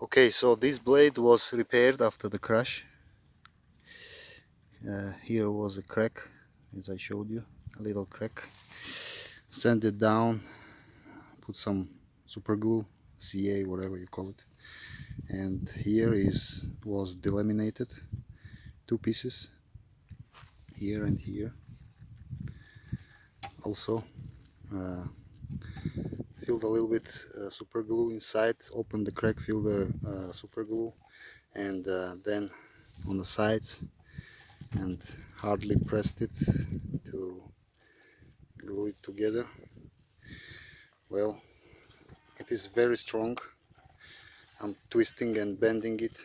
Okay, so this blade was repaired after the crash. Here was a crack, as I showed you, a little crack. Sand it down, put some super glue, CA, whatever you call it, and here was delaminated, two pieces, here and here. Also filled a little bit super glue inside, open the crack, fill the super glue, and then on the sides, and hardly pressed it to glue it together. Well, it is very strong. I'm twisting and bending it,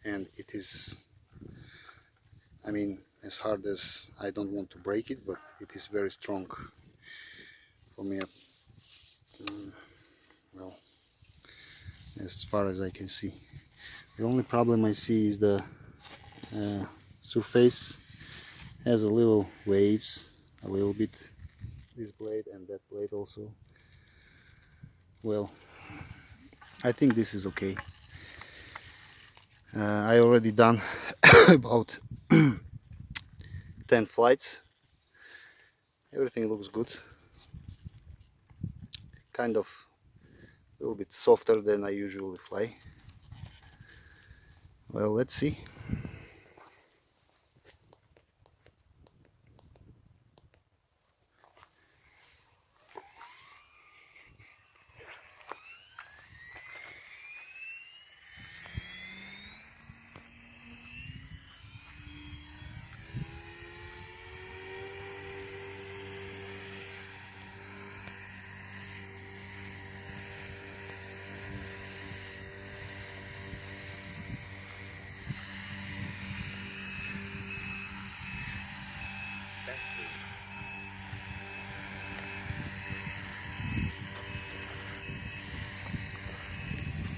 and it is, I mean, as hard as I don't want to break it, but it is very strong for me. Well, as far as I can see, the only problem I see is the surface has a little waves, a little bit, this blade and that blade also. Well, I think this is okay. I already done about 10 flights. Everything looks good. Kind of a little bit softer than I usually fly. Well, let's see.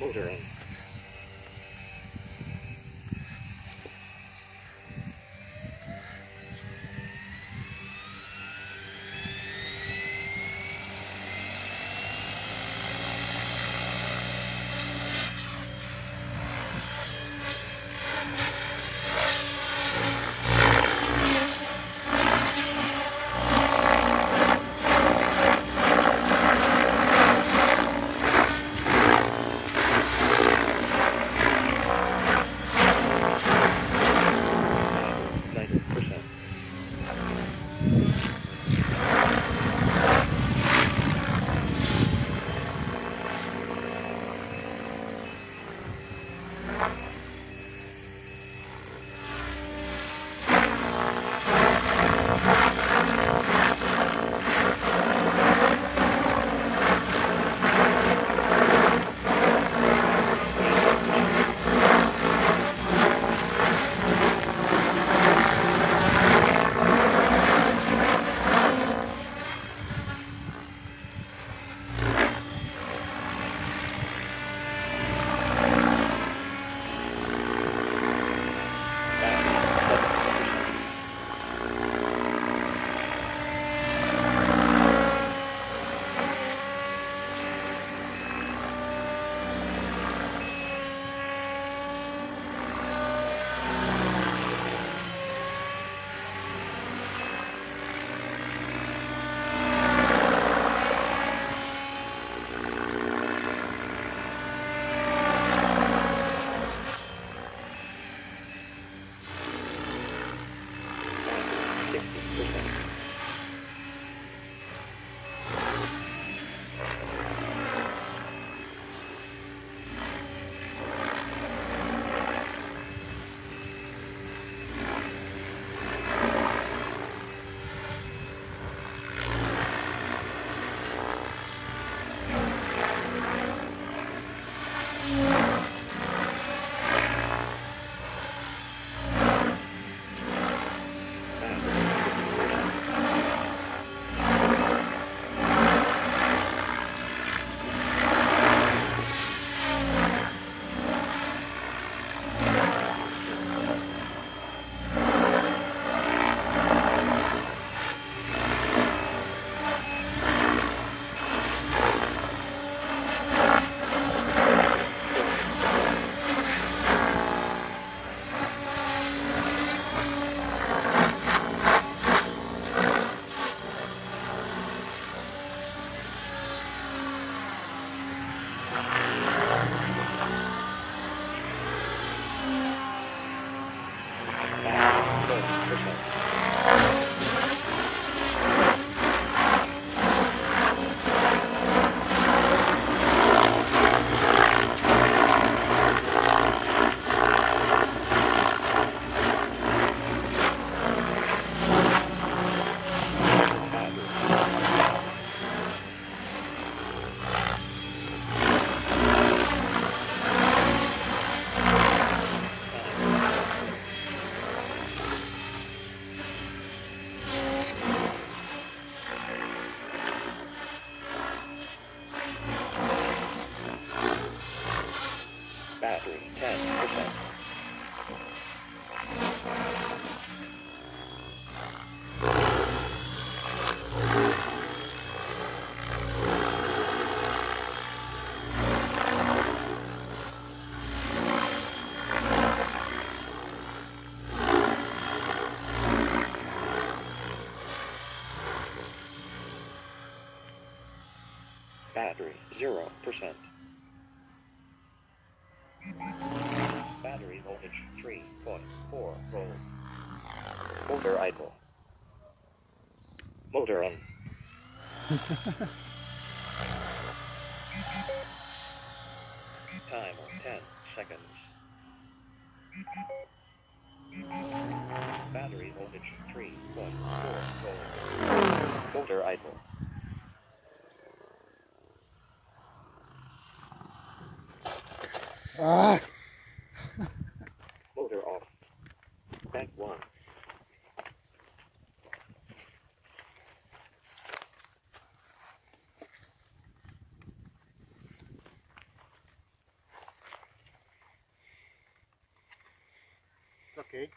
Motor in. Battery 10%. Battery 0%. Battery voltage 3.4 volt. Motor idle. Motor on. Timer 10 seconds. Battery voltage 3.4 volt. Motor idle. Ah! Motor off. Bank 1. Okay.